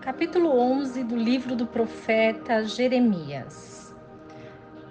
Capítulo 11 do livro do profeta Jeremias.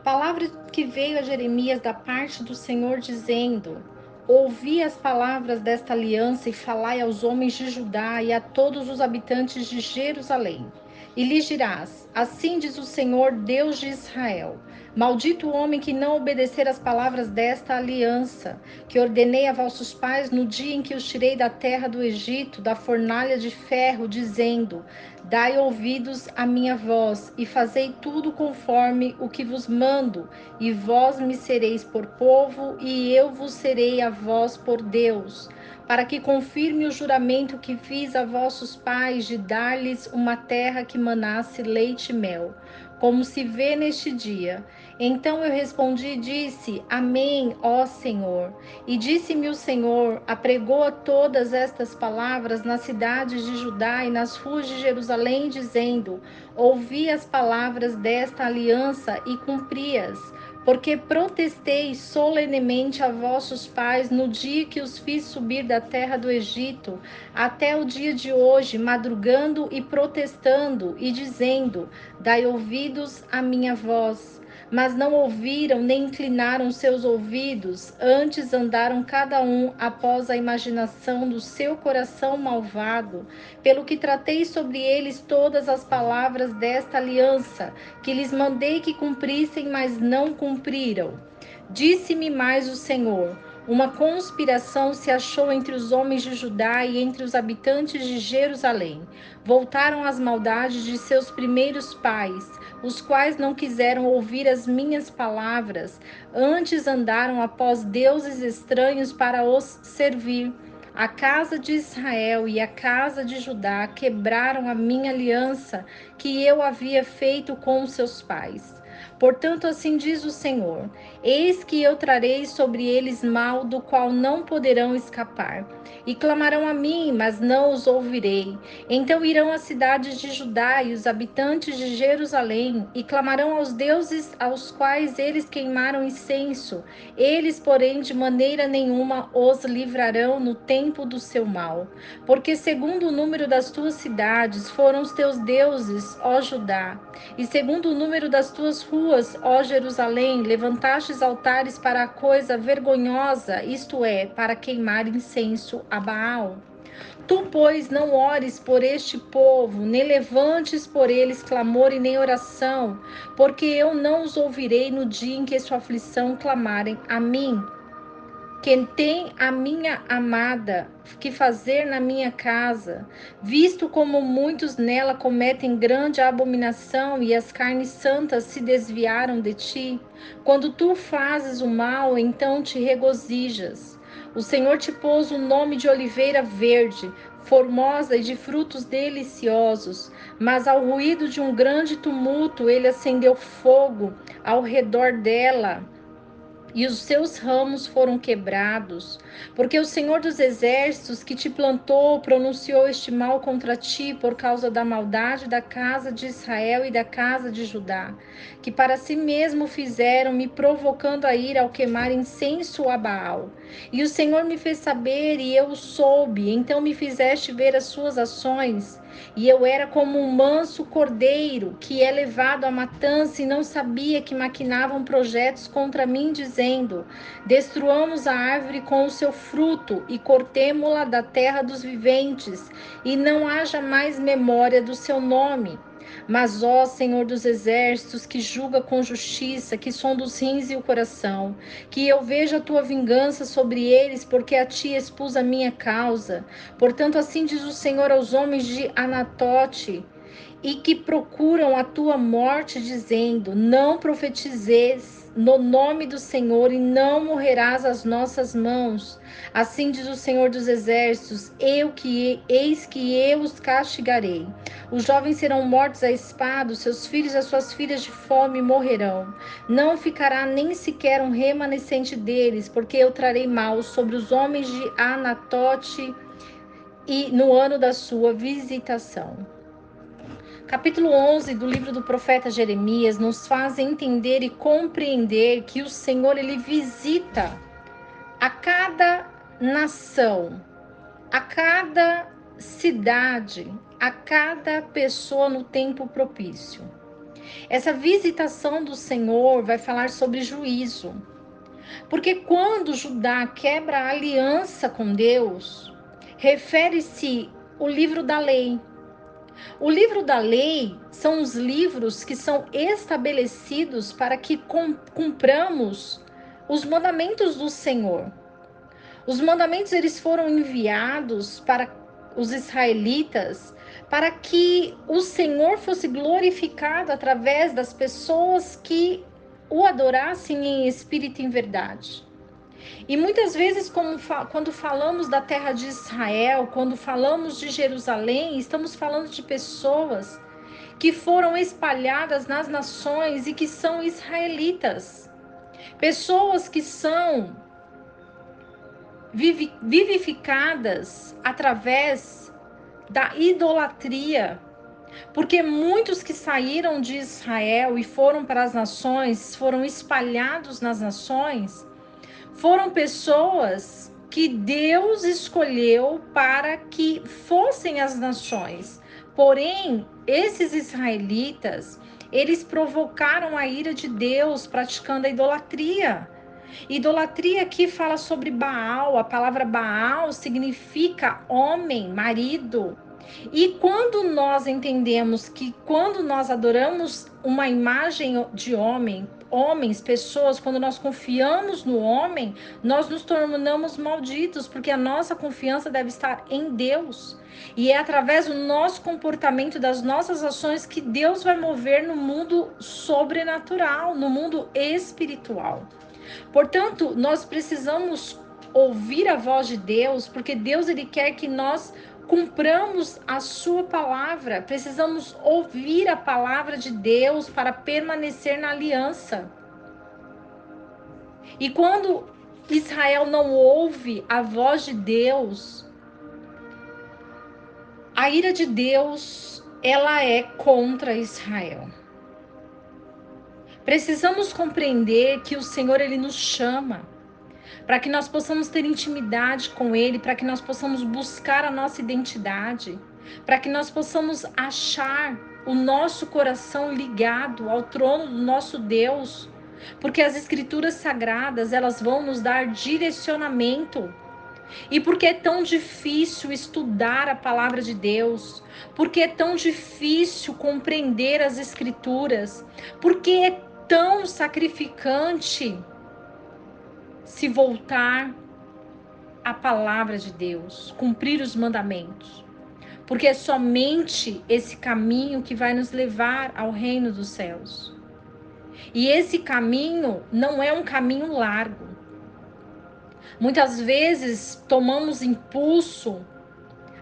Palavra que veio a Jeremias da parte do Senhor, dizendo: Ouvi as palavras desta aliança e falai aos homens de Judá e a todos os habitantes de Jerusalém. E lhes dirás: Assim diz o Senhor, Deus de Israel: Maldito o homem que não obedecer às palavras desta aliança, que ordenei a vossos pais no dia em que os tirei da terra do Egito, da fornalha de ferro, dizendo: Dai ouvidos à minha voz, e fazei tudo conforme o que vos mando, e vós me sereis por povo, e eu vos serei a vós por Deus, para que confirme o juramento que fiz a vossos pais de dar-lhes uma terra que manasse leite e mel, como se vê neste dia. Então eu respondi e disse: Amém, ó Senhor. E disse-me o Senhor: Apregou todas estas palavras nas cidades de Judá e nas ruas de Jerusalém, dizendo: Ouvi as palavras desta aliança e cumpri-as, porque protestei solenemente a vossos pais no dia que os fiz subir da terra do Egito, até o dia de hoje, madrugando e protestando, e dizendo: Dai ouvidos à minha voz. Mas não ouviram nem inclinaram seus ouvidos, antes andaram cada um após a imaginação do seu coração malvado, pelo que tratei sobre eles todas as palavras desta aliança, que lhes mandei que cumprissem, mas não cumpriram. Disse-me mais o Senhor: Uma conspiração se achou entre os homens de Judá e entre os habitantes de Jerusalém. Voltaram às maldades de seus primeiros pais, os quais não quiseram ouvir as minhas palavras, antes andaram após deuses estranhos para os servir. A casa de Israel e a casa de Judá quebraram a minha aliança que eu havia feito com seus pais. Portanto, assim diz o Senhor: Eis que eu trarei sobre eles mal do qual não poderão escapar. E clamarão a mim, mas não os ouvirei. Então irão às cidades de Judá e os habitantes de Jerusalém, e clamarão aos deuses aos quais eles queimaram incenso. Eles, porém, de maneira nenhuma os livrarão no tempo do seu mal. Porque segundo o número das tuas cidades foram os teus deuses, ó Judá, e segundo o número das tuas ruas, ó Jerusalém, levantastes altares para a coisa vergonhosa, isto é, para queimar incenso a Baal. Tu, pois, não ores por este povo, nem levantes por eles clamor e nem oração, porque eu não os ouvirei no dia em que sua aflição clamarem a mim. Quem tem a minha amada que fazer na minha casa, visto como muitos nela cometem grande abominação e as carnes santas se desviaram de ti? Quando tu fazes o mal, então te regozijas. O Senhor te pôs o nome de oliveira verde, formosa e de frutos deliciosos, mas ao ruído de um grande tumulto ele acendeu fogo ao redor dela, e os seus ramos foram quebrados, porque o Senhor dos exércitos que te plantou pronunciou este mal contra ti por causa da maldade da casa de Israel e da casa de Judá, que para si mesmo fizeram, me provocando a ir ao queimar incenso a Baal. E o Senhor me fez saber e eu soube, então me fizeste ver as suas ações. E eu era como um manso cordeiro que é levado à matança e não sabia que maquinavam projetos contra mim, dizendo: Destruamos a árvore com o seu fruto e cortemo-la da terra dos viventes, e não haja mais memória do seu nome. Mas, ó Senhor dos exércitos, que julga com justiça, que sonda os rins e o coração, que eu veja a tua vingança sobre eles, porque a ti expus a minha causa. Portanto, assim diz o Senhor aos homens de Anatote, e que procuram a tua morte, dizendo: Não profetizeis no nome do Senhor, e não morrerás às nossas mãos. Assim diz o Senhor dos exércitos: eis que eu os castigarei. Os jovens serão mortos à espada, os seus filhos e as suas filhas de fome morrerão. Não ficará nem sequer um remanescente deles, porque eu trarei mal sobre os homens de Anatote e no ano da sua visitação. Capítulo 11 do livro do profeta Jeremias nos faz entender e compreender que o Senhor, ele visita a cada nação, a cada cidade a cada pessoa no tempo propício. Essa visitação do Senhor vai falar sobre juízo. Porque quando Judá quebra a aliança com Deus, refere-se o livro da lei. O livro da lei são os livros que são estabelecidos para que cumpramos os mandamentos do Senhor. Os mandamentos eles foram enviados para os israelitas para que o Senhor fosse glorificado através das pessoas que o adorassem em espírito e em verdade. E muitas vezes, quando falamos da terra de Israel, quando falamos de Jerusalém, estamos falando de pessoas que foram espalhadas nas nações e que são israelitas. Pessoas que são vivificadas através da idolatria. Porque muitos que saíram de Israel e foram para as nações, foram espalhados nas nações, foram pessoas que Deus escolheu para que fossem as nações. Porém, esses israelitas, eles provocaram a ira de Deus praticando a idolatria. Idolatria aqui fala sobre Baal. A palavra Baal significa homem, marido. E quando nós entendemos que quando nós adoramos uma imagem de homens, pessoas, quando nós confiamos no homem, nós nos tornamos malditos, porque a nossa confiança deve estar em Deus. E é através do nosso comportamento, das nossas ações, que Deus vai mover no mundo sobrenatural, no mundo espiritual. Portanto, nós precisamos ouvir a voz de Deus, porque Deus ele quer que nós cumpramos a sua palavra. Precisamos ouvir a palavra de Deus para permanecer na aliança. E quando Israel não ouve a voz de Deus, a ira de Deus, ela é contra Israel. Precisamos compreender que o Senhor ele nos chama para que nós possamos ter intimidade com Ele, para que nós possamos buscar a nossa identidade, para que nós possamos achar o nosso coração ligado ao trono do nosso Deus, porque as Escrituras Sagradas, elas vão nos dar direcionamento. E porque é tão difícil estudar a palavra de Deus, porque é tão difícil compreender as Escrituras, porque é tão sacrificante se voltar à palavra de Deus, cumprir os mandamentos. Porque é somente esse caminho que vai nos levar ao reino dos céus. E esse caminho não é um caminho largo. Muitas vezes tomamos impulso,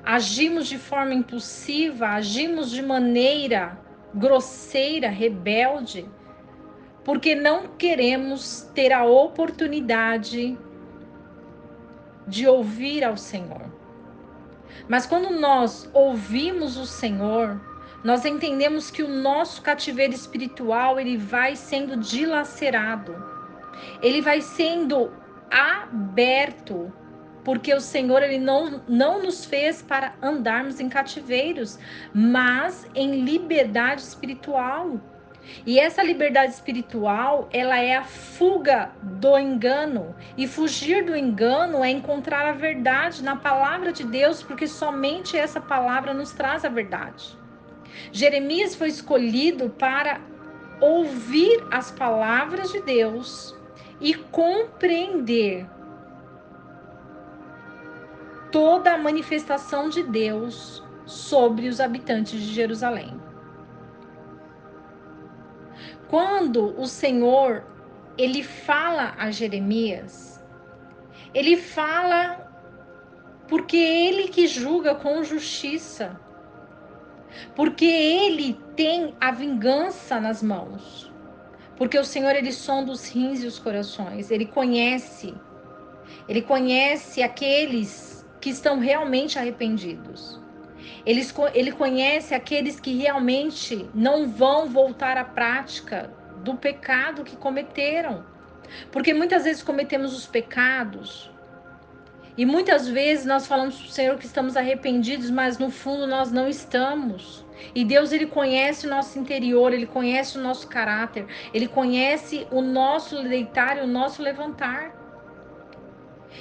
agimos de forma impulsiva, agimos de maneira grosseira, rebelde, porque não queremos ter a oportunidade de ouvir ao Senhor. Mas quando nós ouvimos o Senhor, nós entendemos que o nosso cativeiro espiritual, ele vai sendo dilacerado. Ele vai sendo aberto, porque o Senhor ele não nos fez para andarmos em cativeiros, mas em liberdade espiritual. E essa liberdade espiritual, ela é a fuga do engano. E fugir do engano é encontrar a verdade na palavra de Deus, porque somente essa palavra nos traz a verdade. Jeremias foi escolhido para ouvir as palavras de Deus e compreender toda a manifestação de Deus sobre os habitantes de Jerusalém. Quando o Senhor, ele fala a Jeremias, ele fala porque ele que julga com justiça, porque ele tem a vingança nas mãos, porque o Senhor, ele sonda os rins e os corações, ele conhece aqueles que estão realmente arrependidos. Ele conhece aqueles que realmente não vão voltar à prática do pecado que cometeram. Porque muitas vezes cometemos os pecados E muitas vezes nós falamos para o Senhor que estamos arrependidos, mas no fundo nós não estamos. E Deus, Ele conhece o nosso interior, Ele conhece o nosso caráter, Ele conhece o nosso deitar e o nosso levantar.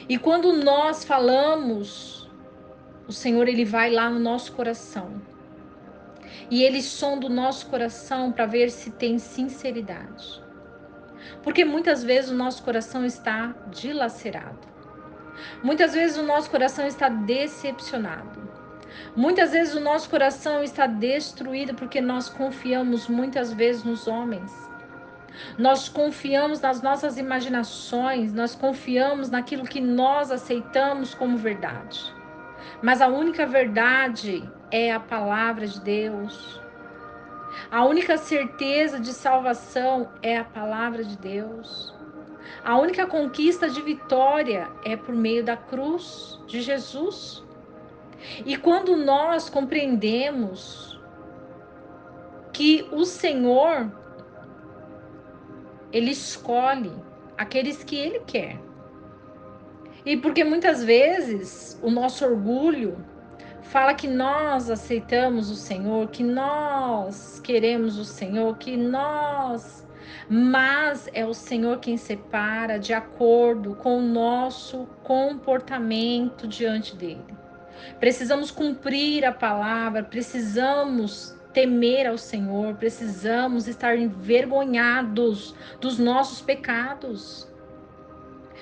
E quando nós falamos, o Senhor, Ele vai lá no nosso coração. E Ele sonda o nosso coração para ver se tem sinceridade. Porque muitas vezes o nosso coração está dilacerado. Muitas vezes o nosso coração está decepcionado. Muitas vezes o nosso coração está destruído porque nós confiamos muitas vezes nos homens. Nós confiamos nas nossas imaginações, nós confiamos naquilo que nós aceitamos como verdade. Mas a única verdade é a palavra de Deus. A única certeza de salvação é a palavra de Deus. A única conquista de vitória é por meio da cruz de Jesus. E quando nós compreendemos que o Senhor, Ele escolhe aqueles que Ele quer. E porque muitas vezes o nosso orgulho fala que nós aceitamos o Senhor, que nós queremos o Senhor, mas é o Senhor quem separa de acordo com o nosso comportamento diante dele. Precisamos cumprir a palavra, precisamos temer ao Senhor, precisamos estar envergonhados dos nossos pecados.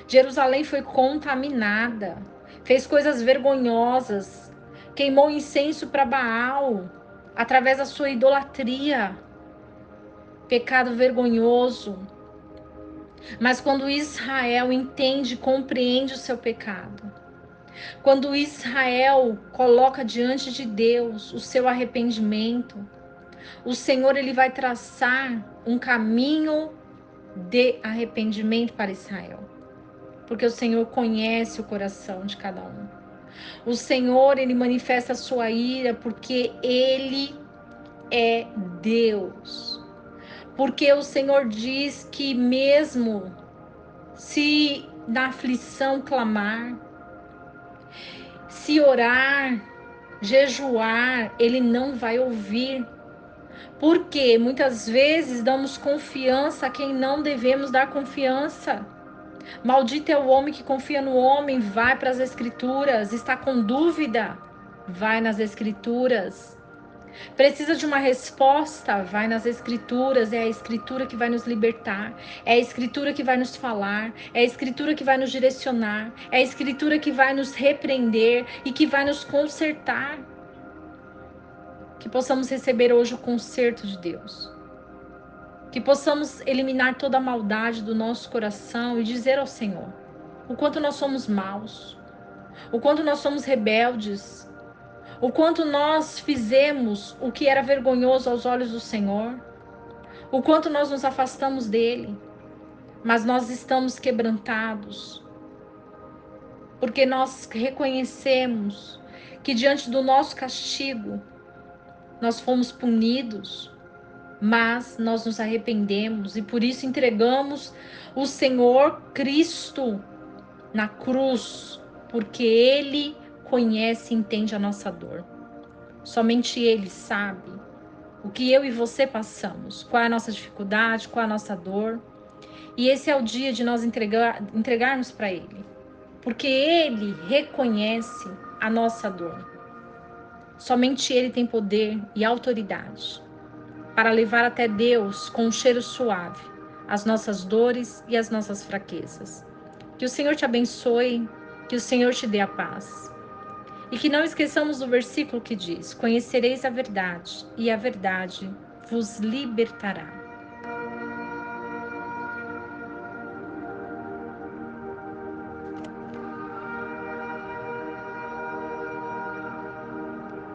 Jerusalém foi contaminada, fez coisas vergonhosas, queimou incenso para Baal, através da sua idolatria. Pecado vergonhoso. Mas quando Israel entende, compreende o seu pecado, quando Israel coloca diante de Deus o seu arrependimento, o Senhor, Ele vai traçar um caminho de arrependimento para Israel. Porque o Senhor conhece o coração de cada um. O Senhor, Ele manifesta a sua ira porque Ele é Deus. Porque o Senhor diz que mesmo se na aflição clamar, se orar, jejuar, Ele não vai ouvir. Porque muitas vezes damos confiança a quem não devemos dar confiança. Maldito é o homem que confia no homem, vai para as Escrituras. Está com dúvida? Vai nas Escrituras. Precisa de uma resposta? Vai nas Escrituras. É a Escritura que vai nos libertar. É a Escritura que vai nos falar. É a Escritura que vai nos direcionar. É a Escritura que vai nos repreender e que vai nos consertar. Que possamos receber hoje o conserto de Deus. Que possamos eliminar toda a maldade do nosso coração e dizer ao Senhor o quanto nós somos maus, o quanto nós somos rebeldes, o quanto nós fizemos o que era vergonhoso aos olhos do Senhor, o quanto nós nos afastamos dele, mas nós estamos quebrantados, porque nós reconhecemos que diante do nosso castigo nós fomos punidos, mas nós nos arrependemos e por isso entregamos o Senhor Cristo na cruz, porque Ele conhece e entende a nossa dor. Somente Ele sabe o que eu e você passamos, qual é a nossa dificuldade, qual é a nossa dor. E esse é o dia de nós entregarmos para Ele, porque Ele reconhece a nossa dor. Somente Ele tem poder e autoridade para levar até Deus com um cheiro suave as nossas dores e as nossas fraquezas. Que o Senhor te abençoe, que o Senhor te dê a paz. E que não esqueçamos do versículo que diz: conhecereis a verdade, e a verdade vos libertará.